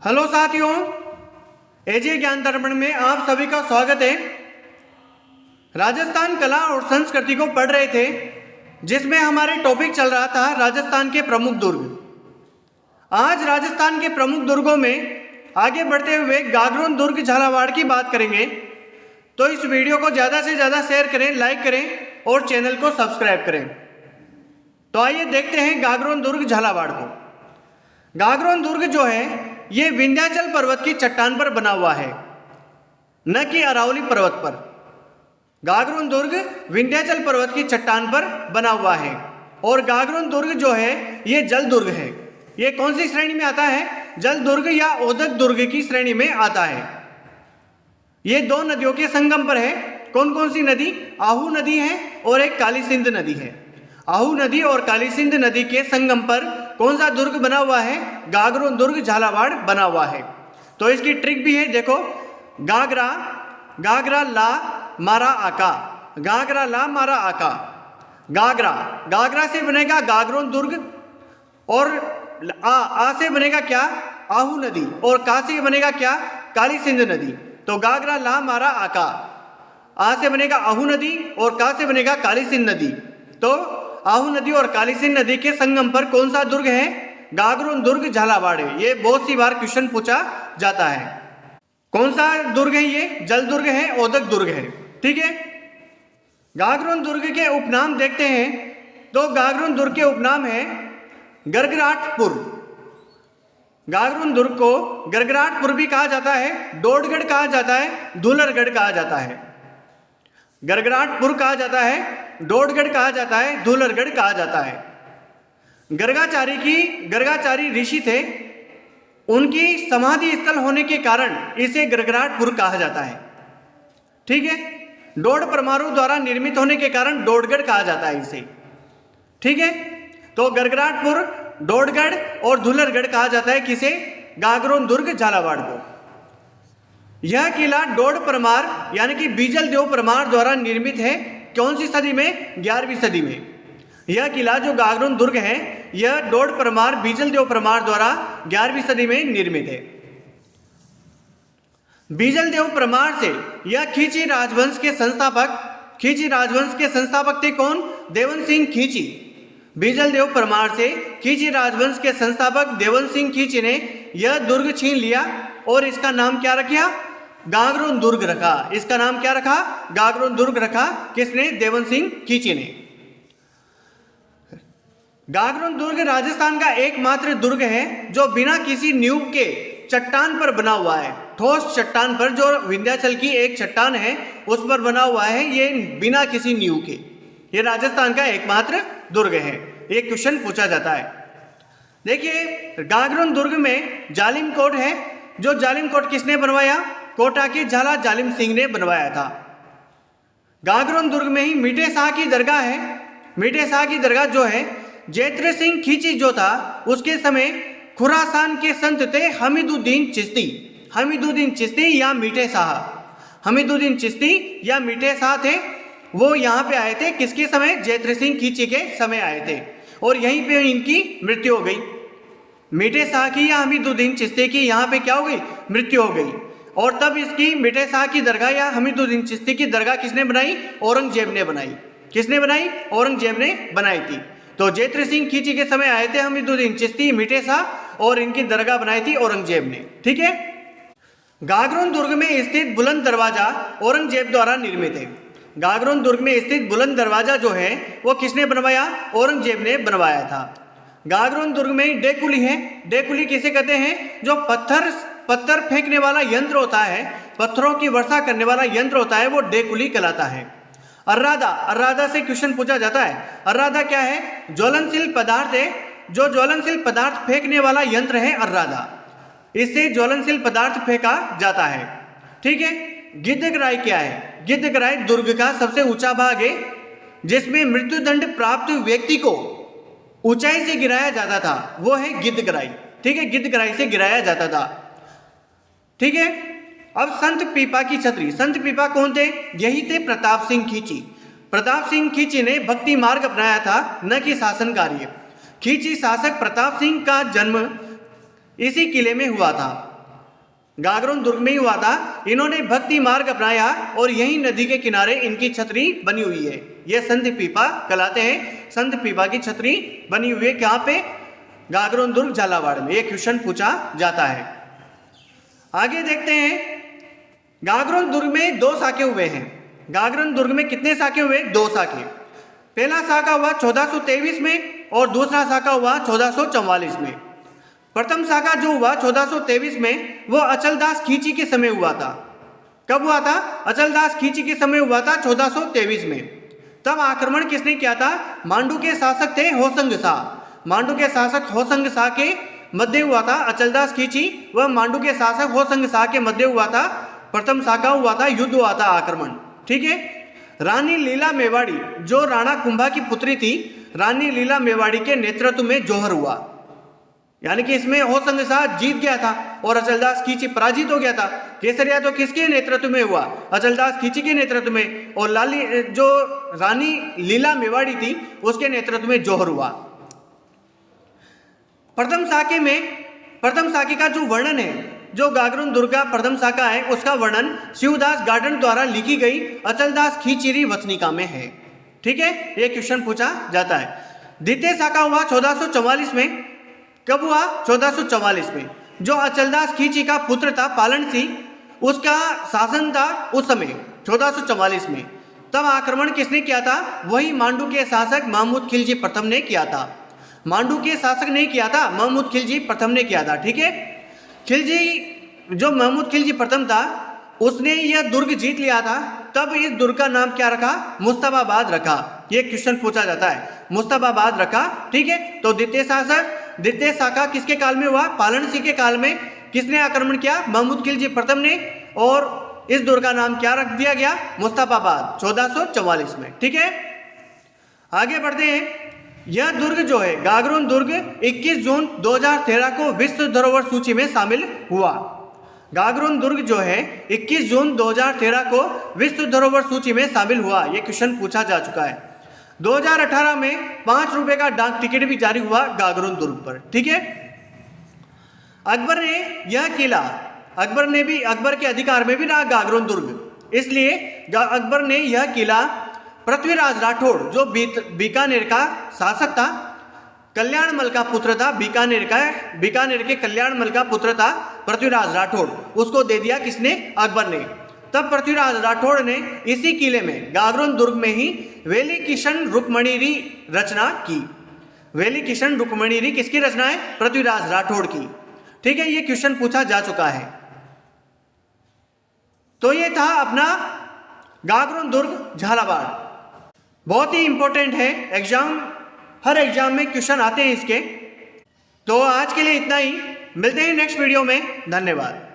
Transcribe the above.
Hello साथियों, एजे ज्ञान दर्पण में आप सभी का स्वागत है। राजस्थान कला और संस्कृति को पढ़ रहे थे, जिसमें हमारे टॉपिक चल रहा था राजस्थान के प्रमुख दुर्ग। आज राजस्थान के प्रमुख दुर्गों में आगे बढ़ते हुए गागरोन दुर्ग झालावाड़ की बात करेंगे। तो इस वीडियो को ज़्यादा से ज़्यादा शेयर करें, लाइक करें और चैनल को सब्सक्राइब करें। तो आइए देखते हैं गागरोन दुर्ग झालावाड़ को। गागरोन दुर्ग जो है ये विंध्याचल पर्वत की चट्टान पर बना हुआ है, न कि अरावली पर्वत पर। गागरोन दुर्ग विंध्याचल पर्वत की चट्टान पर बना हुआ है और गागरोन दुर्ग जो है ये जल दुर्ग है। ये कौन सी श्रेणी में आता है? जल दुर्ग या ओदक दुर्ग की श्रेणी में आता है। ये दो नदियों के संगम पर है। कौन कौन सी नदी? आहू नदी है और एक काली सिंध नदी है। आहू नदी और काली सिंध नदी के संगम पर कौन सा दुर्ग बना हुआ है? गागरोन दुर्ग झालावाड़ बना हुआ है। तो इसकी ट्रिक भी है, देखो। गागरा गागरा ला मारा आका, गागरा ला मारा आका। गागरा गागरा से बनेगा गागरोन दुर्ग और आ से बनेगा क्या? आहू नदी और का से बनेगा क्या? काली सिंध नदी। तो गागरा ला मारा आका, आ से बनेगा आहू नदी और का से बनेगा काली सिंध नदी। तो आहू नदी और काली सिंध नदी के संगम पर कौन सा दुर्ग है? गागरोन दुर्ग झालावाड़ है। ये बहुत सी बार क्वेश्चन पूछा जाता है। कौन सा दुर्ग है ये? जल दुर्ग है, ओदक दुर्ग है। ठीक है। गागरोन दुर्ग के उपनाम देखते हैं। तो गागरोन दुर्ग के उपनाम है गरगराटपुर। गागरोन दुर्ग को गरगराटपुर भी कहा जाता है, डोडगढ़ कहा जाता है, धूलरगढ़ कहा जाता है। गरगराटपुर कहा जाता है, डोडगढ़ कहा जाता है, धूलरगढ़ कहा जाता है। गर्गाचारी ऋषि थे, उनकी समाधि स्थल होने के कारण इसे गरगराटपुर कहा जाता है। ठीक है। डोड परमाणु द्वारा निर्मित होने के कारण डोडगढ़ कहा जाता है इसे। ठीक है। तो गरगराटपुर, डोडगढ़ और धूलरगढ़ कहा जाता है किसे? गागरोन दुर्ग झालावाड़ को। यह किला डोड परमार यानी कि बीजल देव परमार द्वारा निर्मित है। कौन सी सदी में? 11वीं सदी में। यह किला जो गागरोन दुर्ग है यह डोड परमार बीजल देव परमार द्वारा 11वीं सदी में निर्मित है। बीजल देव परमार से यह खींची राजवंश के संस्थापक थे कौन? देवन सिंह खींची। बीजल देव परमार से खींची राजवंश के संस्थापक देवन सिंह खींची ने यह दुर्ग छीन लिया और इसका नाम क्या रखा? गागरोन दुर्ग रखा। इसका नाम क्या रखा? गागरोन दुर्ग रखा। किसने? देवन सिंह खींची ने। गागरोन दुर्ग राजस्थान का एकमात्र दुर्ग है जो बिना किसी नींव के चट्टान पर बना हुआ है। ठोस चट्टान पर, जो विंध्याचल की एक चट्टान है उस पर बना हुआ है, ये बिना किसी नींव के। ये राजस्थान का एकमात्र दुर्ग है। ये क्वेश्चन पूछा जाता है। देखिए, गागरोन दुर्ग में जालिम कोट है। जो जालिम कोट किसने बनवाया? कोटा के झाला जालिम सिंह ने बनवाया था। गागरोन दुर्ग में ही मीठे शाह की दरगाह है। मीठे शाह की दरगाह जो है, जैत्र सिंह खींची जो था उसके समय खुरासान के संत थे हमीदुद्दीन चिश्ती। हमीदुद्दीन चिश्ती या मीठे शाह, हमीदुद्दीन चिश्ती या मीठे शाह थे। वो यहाँ पे आए थे किसके समय? जैत्र सिंह खींची के समय आए थे और यहीं पे इनकी मृत्यु हो गई। मीठे शाह की या हमीदुद्दीन चिश्ती की यहाँ पे क्या हो गई? मृत्यु हो गई। और तब इसकी मीठे शाह की दरगाह या हमीदुद्दीन चिश्ती की दरगाह किसने बनाई? औरंगजेब ने बनाई। किसने बनाई? औरंगजेब ने बनाई थी। तो जैत्र सिंह खींची के समय आए थे हमीदुद्दीन चिश्ती, मीठे शाह, और इनकी दरगाह बनाई थी औरंगजेब ने। ठीक है। गागरोन दुर्ग में स्थित बुलंद दरवाजा औरंगजेब द्वारा निर्मित है। गागरोन दुर्ग में स्थित बुलंद दरवाजा जो है वो किसने बनवाया? औरंगजेब ने बनवाया था। गागरोन दुर्ग में डेकुली है। डेकुली किसे कहते हैं? जो पत्थर फेंकने वाला यंत्र होता है, पत्थरों की वर्षा करने वाला यंत्र होता है, वो डेकुली कहलाता है। अर्रादा से क्वेश्चन पूछा जाता है। अर्रादा क्या है? ज्वलनशील पदार्थ है। जो ज्वलनशील पदार्थ फेंकने वाला यंत्र है अर्रादा, इससे ज्वलनशील पदार्थ फेंका जाता है। ठीक है। गिद्धगराई क्या है? गिद्धगराई दुर्ग का सबसे ऊंचा भाग है जिसमें मृत्युदंड प्राप्त व्यक्ति को ऊंचाई से गिराया जाता था, वो है गिद्धगराई। ठीक है। गिद्धगराई से गिराया जाता था। ठीक है। अब संत पीपा की छतरी। संत पीपा कौन थे? यही थे प्रताप सिंह खींची। प्रताप सिंह खींची ने भक्ति मार्ग अपनाया था, न कि शासन कार्य। खींची शासक प्रताप सिंह का जन्म इसी किले में हुआ था। गागरोन दुर्ग में ही हुआ था। इन्होंने भक्ति मार्ग अपनाया और यही नदी के किनारे इनकी छतरी बनी हुई है। ये संत पीपा कहलाते हैं। संत पीपा की छतरी बनी हुई है कहाँ पे? गागरोन दुर्ग झालावाड़ में। ये क्वेश्चन पूछा जाता है। आगे देखते हैं, गागरोन दुर्ग में 2 साके हुए हैं। गागरोन दुर्ग में कितने साके हुए? 2 साके। पहला साका हुआ 1423 में और दूसरा साका हुआ 1444 में। प्रथम साका जो हुआ 1423 में वो अचलदास खींची के समय हुआ था। कब हुआ था? अचलदास खींची के समय हुआ था 1423 में। तब आक्रमण किसने किया था? मांडू के शासक थे होसंग शाह। मांडू के शासक होसंग शाह के मध्य हुआ था अचलदास खींची व मांडू के शासक होसंग शाह के मध्य हुआ था। प्रथम साका हुआ था, युद्ध हुआ था, आक्रमण। ठीक है। रानी लीला मेवाड़ी जो राणा कुंभा की पुत्री थी, रानी लीला मेवाड़ी के नेतृत्व में जोहर हुआ। यानी कि इसमें होसंग शाह जीत गया था और अचलदास खींची पराजित हो गया था। केसरिया तो किसके नेतृत्व में हुआ? अचलदास खींची के नेतृत्व में। और जो रानी लीला मेवाड़ी थी उसके नेतृत्व में जोहर हुआ। प्रथम साके का जो वर्णन है, जो गागरोन दुर्ग का प्रथम साका है, उसका वर्णन शिवदास गार्डन द्वारा लिखी गई अचलदास खींचीरी वचनिका में है। ठीक है, यह क्वेश्चन पूछा जाता है। द्वितीय साका हुआ 1444 में। कब हुआ? 1444 में। जो अचलदास खींची का पुत्र था पालन सिंह, उसका शासन था उस समय 1444 में। तब आक्रमण किसने किया था? वही मांडू के शासक महमूद खिलजी प्रथम ने किया था। मांडू के शासक ने किया था, महमूद खिलजी प्रथम ने किया था। ठीक है। खिलजी जो महमूद खिलजी प्रथम था उसने यह दुर्ग जीत लिया था। तब इस दुर्ग का नाम क्या रखा? मुस्तफाबाद रखा। यह क्वेश्चन पूछा जाता है, मुस्तफाबाद रखा। ठीक है। तो द्वितीय साका किसके काल में हुआ? पालन सिंह के काल में। किसने आक्रमण किया? महमूद खिलजी प्रथम ने। और इस दुर्ग का नाम क्या रख दिया गया? मुस्तफाबाद, 1444 में। ठीक है। आगे बढ़ते हैं। यह दुर्ग जो है गागरोन दुर्ग 21 जून 2013 को विश्व धरोहर सूची में शामिल हुआ। गागरोन दुर्ग जो है 21 जून 2013 को विश्व धरोहर सूची में शामिल हुआ। यह क्वेश्चन पूछा जा चुका है। 2018 में 5 रुपए का डाक टिकट भी जारी हुआ गागरोन दुर्ग पर। ठीक है। अकबर ने यह किला, अकबर के अधिकार में भी रहा गागरोन दुर्ग। इसलिए अकबर ने यह किला पृथ्वीराज राठौड़ जो बीकानेर का शासक था, कल्याणमल का पुत्र था, बीकानेर के कल्याणमल का पुत्र था पृथ्वीराज राठौड़, उसको दे दिया। किसने? अकबर ने। तब पृथ्वीराज राठौड़ ने इसी किले में गागरोन दुर्ग में ही वेली किशन रुक्मणीरी रचना की। वेली किशन रुक्मणीरी किसकी रचना है? पृथ्वीराज राठौड़ की। ठीक है। ये क्वेश्चन पूछा जा चुका है। तो ये था अपना गागरोन दुर्ग झालावाड़। बहुत ही इंपॉर्टेंट है, हर एग्जाम में क्वेश्चन आते हैं इसके। तो आज के लिए इतना ही, मिलते हैं नेक्स्ट वीडियो में। धन्यवाद।